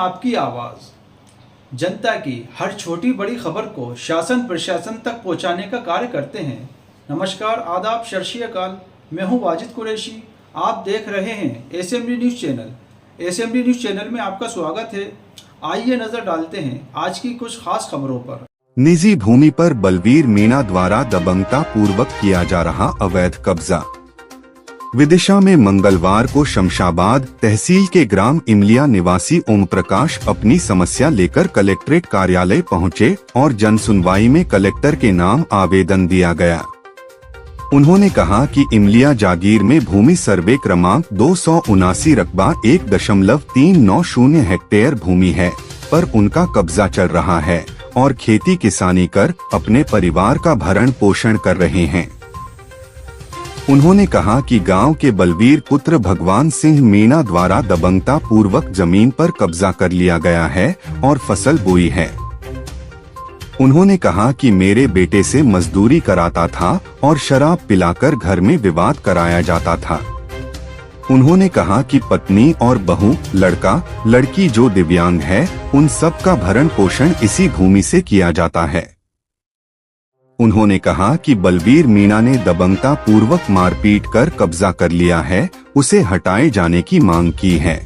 आपकी आवाज़। जनता की हर छोटी बड़ी खबर को शासन प्रशासन तक पहुंचाने का कार्य करते हैं। नमस्कार, आदाब, सत श्री अकाल। मैं हूं वाजिद कुरैशी। आप देख रहे हैं SMD news channel. SMD news channel में आपका स्वागत है। आइए नज़र डालते हैं आज की कुछ खास खबरों पर। निजी भूमि पर बलवीर मीणा द्वारा दबंगता पूर्वक किया जा रहा अवैध कब्जा। विदिशा में मंगलवार को शमशाबाद तहसील के ग्राम इमलिया निवासी ओम प्रकाश अपनी समस्या लेकर कलेक्ट्रेट कार्यालय पहुंचे और जनसुनवाई में कलेक्टर के नाम आवेदन दिया गया। उन्होंने कहा कि इमलिया जागीर में भूमि सर्वे क्रमांक 279 रकबा 1.390 हेक्टेयर भूमि है, पर उनका कब्जा चल रहा है और खेती किसानी कर अपने परिवार का भरण पोषण कर रहे हैं। उन्होंने कहा कि गांव के बलवीर पुत्र भगवान सिंह मीणा द्वारा दबंगता पूर्वक जमीन पर कब्जा कर लिया गया है और फसल बोई है। उन्होंने कहा कि मेरे बेटे से मजदूरी कराता था और शराब पिलाकर घर में विवाद कराया जाता था। उन्होंने कहा कि पत्नी और बहू, लड़का लड़की जो दिव्यांग है, उन सब का भरण पोषण इसी भूमि से किया जाता है। उन्होंने कहा कि बलवीर मीणा ने दबंगता पूर्वक मारपीट कर कब्जा कर लिया है, उसे हटाए जाने की मांग की है।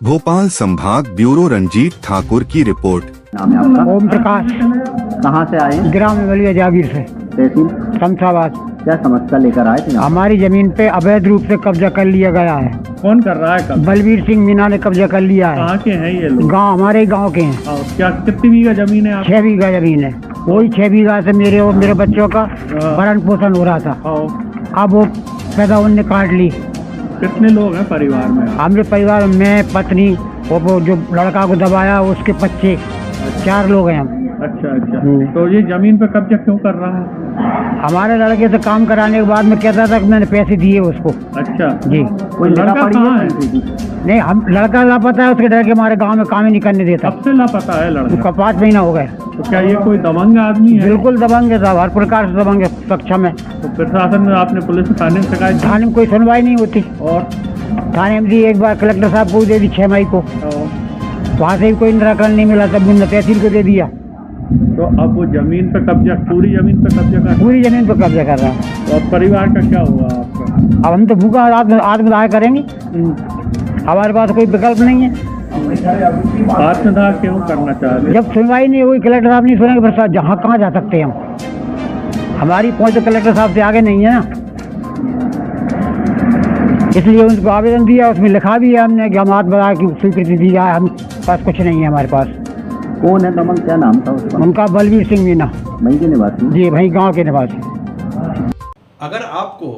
भोपाल संभाग ब्यूरो रंजीत ठाकुर की रिपोर्ट। नाम है आपका? ओम प्रकाश। कहाँ से आए? ग्राम इमलिया जागीर से, तहसील शमशाबाद। क्या समस्या लेकर आए थे? हमारी जमीन पे अवैध रूप से कब्जा कर लिया गया है। कौन कर रहा है कब्जा? बलवीर सिंह मीणा ने कब्जा कर लिया है। कहाँ के हैं ये लोग? गांव, हमारे ही गांव के हैं। और क्या कितनी बीघा जमीन है? 6 बीघा जमीन है। वही 6 बीघा से मेरे और मेरे बच्चों का भरण पोषण हो रहा था। अब वो पैदा उनने काट ली। कितने लोग हैं परिवार में? हमारे परिवार में मैं, पत्नी और वो जो लड़का को दबाया उसके बच्चे, 4 लोग हैं हम। अच्छा। तो ये जमीन पे कब्जा क्यों कर रहा है? हमारे लड़के से काम कराने के बाद में कहता था कि मैंने पैसे दिए उसको। अच्छा जी। कोई लड़का कहाँ है? नहीं, हम लड़का लापता है, उसके डर के हमारे गांव में काम ही नहीं करने देता। कब से लापता है लड़का? उसका 5 महीना हो गए। तो क्या ये कोई दबंग आदमी है? बिल्कुल दबंग है साहब, हर प्रकार से दबंग है, सक्षम है। तो प्रशासन में आपने पुलिस थाने में शिकायत? थाने में कोई सुनवाई नहीं होती। और थाने में दी, एक बार कलेक्टर साहब को दे दी 6 मई को, वहाँ से भी कोई निराकरण नहीं मिला, तब उन्होंने तहसील को दे दिया। तो अब वो जमीन पे कब्जा, पूरी जमीन पे कब्जा कर? पूरी जमीन पर कब्जा कर रहा है। तो अब परिवार का क्या हुआ आपका? अब हम तो भूखा आत्मदाह करेंगे, हमारे पास कोई विकल्प नहीं है। आत्मदाह क्यों करना चाह रहे? जब सुनवाई नहीं हुई, कलेक्टर साहब नहीं सुनेंगे, फिर जहाँ कहाँ जा सकते हैं हम? हमारी पहुँच तो कलेक्टर साहब से आगे नहीं है ना, इसलिए उनको आवेदन दिया, उसमें लिखा भी है हमने कि हम आत्मदाह की स्वीकृति दी जाए। हम पास कुछ नहीं है हमारे पास। कौन है दबंग? क्या नाम था उसका? उनका बलवीर सिंह मीणा। वहीं के निवासी? जी, वहीं गांव के निवासी। अगर आपको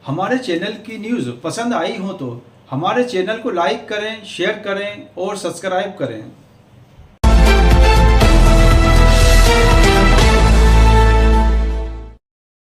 हमारे चैनल की न्यूज़ पसंद आई हो तो हमारे चैनल को लाइक करें, शेयर करें और सब्सक्राइब करें।